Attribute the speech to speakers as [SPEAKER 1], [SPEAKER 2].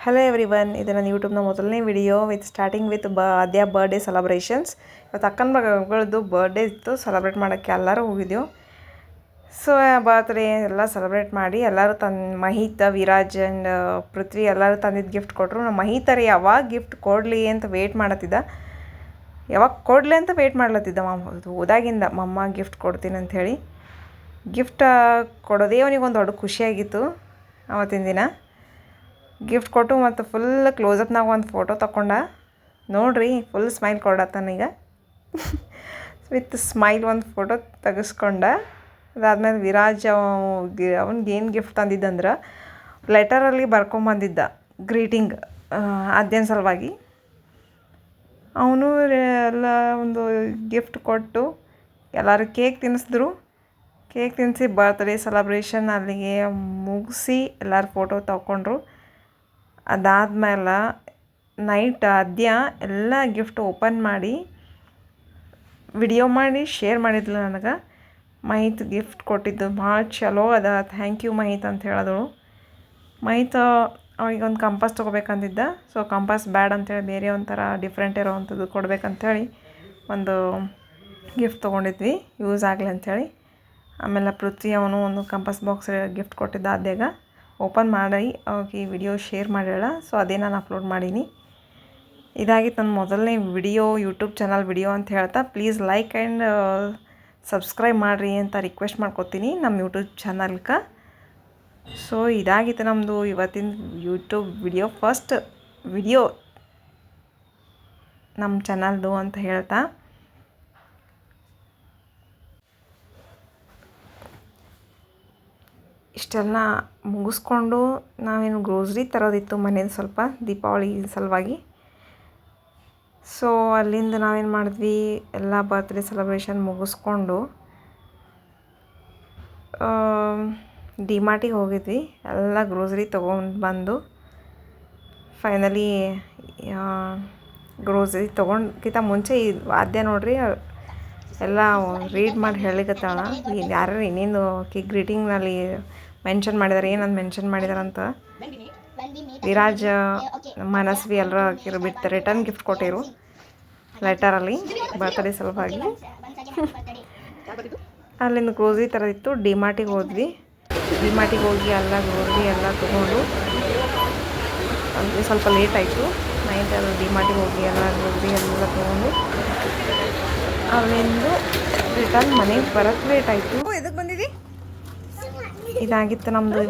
[SPEAKER 1] Hello everyone, ಇದು ನನ್ನ ಯೂಟ್ಯೂಬ್ನ ಮೊದಲನೇ video starting with Aadya birthday celebrations. ಇವತ್ತು ಅಕ್ಕನ ಮಗಳದ್ದು ಬರ್ಡೇ ಇತ್ತು, ಸೆಲೆಬ್ರೇಟ್ ಮಾಡೋಕ್ಕೆ ಎಲ್ಲರೂ ಹೋಗಿದ್ದೆವು. ಸೊ ಬರ್ತ್ಡೇ ಎಲ್ಲ ಸೆಲೆಬ್ರೇಟ್ ಮಾಡಿ ಎಲ್ಲರೂ ಮಹಿತ, ವಿರಾಜ್ ಆ್ಯಂಡ್ ಪೃಥ್ವಿ ಎಲ್ಲರೂ ತಂದಿದ್ದು ಗಿಫ್ಟ್ ಕೊಟ್ಟರು. ನಮ್ಮ ಮಹಿತರಿ ಯಾವಾಗ ಗಿಫ್ಟ್ ಕೊಡಲಿ ಅಂತ ವೆಯ್ಟ್ ಮಾಡತ್ತಿದ್ದ, ಯಾವಾಗ ಕೊಡಲಿ ಅಂತ ವೆಯ್ಟ್ ಮಾಡ್ಲತ್ತಿದ್ದ. ಹೋದಾಗಿಂದ ಮಮ್ಮ ಗಿಫ್ಟ್ ಕೊಡ್ತೀನಿ ಅಂಥೇಳಿ. ಗಿಫ್ಟ್ ಕೊಡೋದೇ ಅವನಿಗೊಂದು ದೊಡ್ಡ ಖುಷಿಯಾಗಿತ್ತು. ಆವತ್ತಿನ ದಿನ ಗಿಫ್ಟ್ ಕೊಟ್ಟು ಮತ್ತು ಫುಲ್ ಕ್ಲೋಸಪ್ನಾಗ ಒಂದು ಫೋಟೋ ತಗೊಂಡ. ನೋಡ್ರಿ, ಫುಲ್ ಸ್ಮೈಲ್ ಕೊಡತ್ತಾನೀಗ. ವಿತ್ ಸ್ಮೈಲ್ ಒಂದು ಫೋಟೋ ತೆಗೆಸ್ಕೊಂಡ. ಅದಾದಮೇಲೆ ವಿರಾಜ್ ಅವ್ನಿಗೆ ಏನು ಗಿಫ್ಟ್ ತಂದಿದ್ದಂದ್ರೆ ಲೆಟರಲ್ಲಿ ಬರ್ಕೊಂಬಂದಿದ್ದ ಗ್ರೀಟಿಂಗ್ ಆದ್ಯನ ಸಲುವಾಗಿ. ಅವನು ಎಲ್ಲ ಒಂದು ಗಿಫ್ಟ್ ಕೊಟ್ಟು ಎಲ್ಲರೂ ಕೇಕ್ ತಿನ್ನಿಸಿದ್ರು. ಕೇಕ್ ತಿನ್ನಿಸಿ ಬರ್ತ್ಡೇ ಸೆಲೆಬ್ರೇಷನ್ ಅಲ್ಲಿಗೆ ಮುಗಿಸಿ ಎಲ್ಲರೂ ಫೋಟೋ ತಗೊಂಡ್ರು. ಅದಾದ್ಮೇಲೆ ನೈಟ್ ಆದ್ಯ ಎಲ್ಲ ಗಿಫ್ಟ್ ಓಪನ್ ಮಾಡಿ ವಿಡಿಯೋ ಮಾಡಿ ಶೇರ್ ಮಾಡಿದ್ಲು ನನಗೆ. ಮಹಿತ್ ಗಿಫ್ಟ್ ಕೊಟ್ಟಿದ್ದು ಭಾಳ ಚಲೋ ಅದ, ಥ್ಯಾಂಕ್ ಯು ಮಹಿತ್ ಅಂತ ಹೇಳಿದಳು. ಮಹಿತ್ ಅವನಿಗೊಂದು ಕಂಪಾಸ್ ತೊಗೋಬೇಕಂತಿದ್ದ. ಸೊ ಕಂಪಾಸ್ ಬ್ಯಾಡ್ ಅಂಥೇಳಿ ಬೇರೆ ಒಂಥರ ಡಿಫ್ರೆಂಟ್ ಇರೋವಂಥದ್ದು ಕೊಡಬೇಕಂಥೇಳಿ ಒಂದು ಗಿಫ್ಟ್ ತೊಗೊಂಡಿದ್ವಿ, ಯೂಸ್ ಆಗಲಿ ಅಂಥೇಳಿ. ಆಮೇಲೆ ಪೃಥ್ವಿ ಅವನು ಒಂದು ಕಂಪಾಸ್ ಬಾಕ್ಸ್ ಗಿಫ್ಟ್ ಕೊಟ್ಟಿದ್ದ ಆದ್ಯಾಗ. ಓಪನ್ ಮಾಡಿ ಅವಾಗ ಈ ವಿಡಿಯೋ ಶೇರ್ ಮಾಡ್ಯಾಳ. ಸೊ ಅದೇ ನಾನು ಅಪ್ಲೋಡ್ ಮಾಡೀನಿ. ಇದಾಗಿತ್ತು ನನ್ನ ಮೊದಲನೇ ವಿಡಿಯೋ, ಯೂಟ್ಯೂಬ್ ಚಾನಲ್ ವಿಡಿಯೋ ಅಂತ ಹೇಳ್ತಾ, ಪ್ಲೀಸ್ ಲೈಕ್ ಆ್ಯಂಡ್ ಸಬ್ಸ್ಕ್ರೈಬ್ ಮಾಡಿರಿ ಅಂತ ರಿಕ್ವೆಸ್ಟ್ ಮಾಡ್ಕೊತೀನಿ ನಮ್ಮ ಯೂಟ್ಯೂಬ್ ಚಾನಲ್ಗೆ. ಸೊ ಇದಾಗಿತ್ತು ನಮ್ಮದು ಇವತ್ತಿನ ಯೂಟ್ಯೂಬ್ ವಿಡಿಯೋ, ಫಸ್ಟ್ ವಿಡಿಯೋ ನಮ್ಮ ಚಾನಲ್ದು ಅಂತ ಹೇಳ್ತಾ, ಇಷ್ಟೆಲ್ಲ ಮುಗಿಸ್ಕೊಂಡು ನಾವೇನು ಗ್ರೋಸರಿ ತರೋದಿತ್ತು ಮನೇದು ಸ್ವಲ್ಪ ದೀಪಾವಳಿ ಸಲುವಾಗಿ. ಸೊ ಅಲ್ಲಿಂದ ನಾವೇನು ಮಾಡಿದ್ವಿ, ಎಲ್ಲ ಬರ್ತ್ಡೇ ಸೆಲೆಬ್ರೇಷನ್ ಮುಗಿಸ್ಕೊಂಡು ಡಿಮಾರ್ಟಿಗೆ ಹೋಗಿದ್ವಿ. ಎಲ್ಲ ಗ್ರೋಸರಿ ತೊಗೊಂಡು ಬಂದು ಫೈನಲಿ ಗ್ರೋಸರಿ ತೊಗೊಂಡ್ಕಿಂತ ಮುಂಚೆ ಈ ವಾದ್ಯ ನೋಡ್ರಿ ಎಲ್ಲ ರೀಡ್ ಮಾಡಿ ಹೇಳಿಕತ್ತಾಳ. ಯಾರು ಇನ್ನೇನು ಗ್ರೀಟಿಂಗ್ನಲ್ಲಿ ಮೆನ್ಷನ್ ಮಾಡಿದ್ದಾರೆ, ಏನಂತ ಮೆನ್ಷನ್ ಮಾಡಿದಾರಂತ. ವಿರಾಜ್, ಮನಸ್ವಿ ಎಲ್ಲರೂ ಬಿಡ್ತಾರೆ ರಿಟರ್ನ್ ಗಿಫ್ಟ್ ಕೊಟ್ಟಿರು ಲೆಟರಲ್ಲಿ ಬರ್ತ್ಡೇ ಸಲುವಾಗಿ. ಅಲ್ಲಿಂದ ಗ್ರೋಸರಿ ಥರದಿತ್ತು. ಡಿಮಾರ್ಟಿಗೆ ಹೋದ್ವಿ. ಡಿಮಾರ್ಟಿಗೆ ಹೋಗಿ ಎಲ್ಲ ಗ್ರೋಸರಿ ಎಲ್ಲ ತೊಗೊಂಡು ಅಲ್ಲಿ ಸ್ವಲ್ಪ ಲೇಟ್ ಆಯಿತು. ನೈಟ್ ಎಲ್ಲ ಡಿಮಾರ್ಟಿಗೆ ಹೋಗಿ ಎಲ್ಲ ಗ್ರೋಸರಿ ಎಲ್ಲ ತೊಗೊಂಡು ಅಲ್ಲಿಂದ ರಿಟರ್ನ್ ಮನೆಗೆ ಬರೋಕ್ಕೆ ಲೇಟ್ ಆಯಿತು. ಎದಕ್ಕೆ ಬಂದಿದ್ದಿ? ಇದಾಗಿತ್ತು ನಮ್ಮದು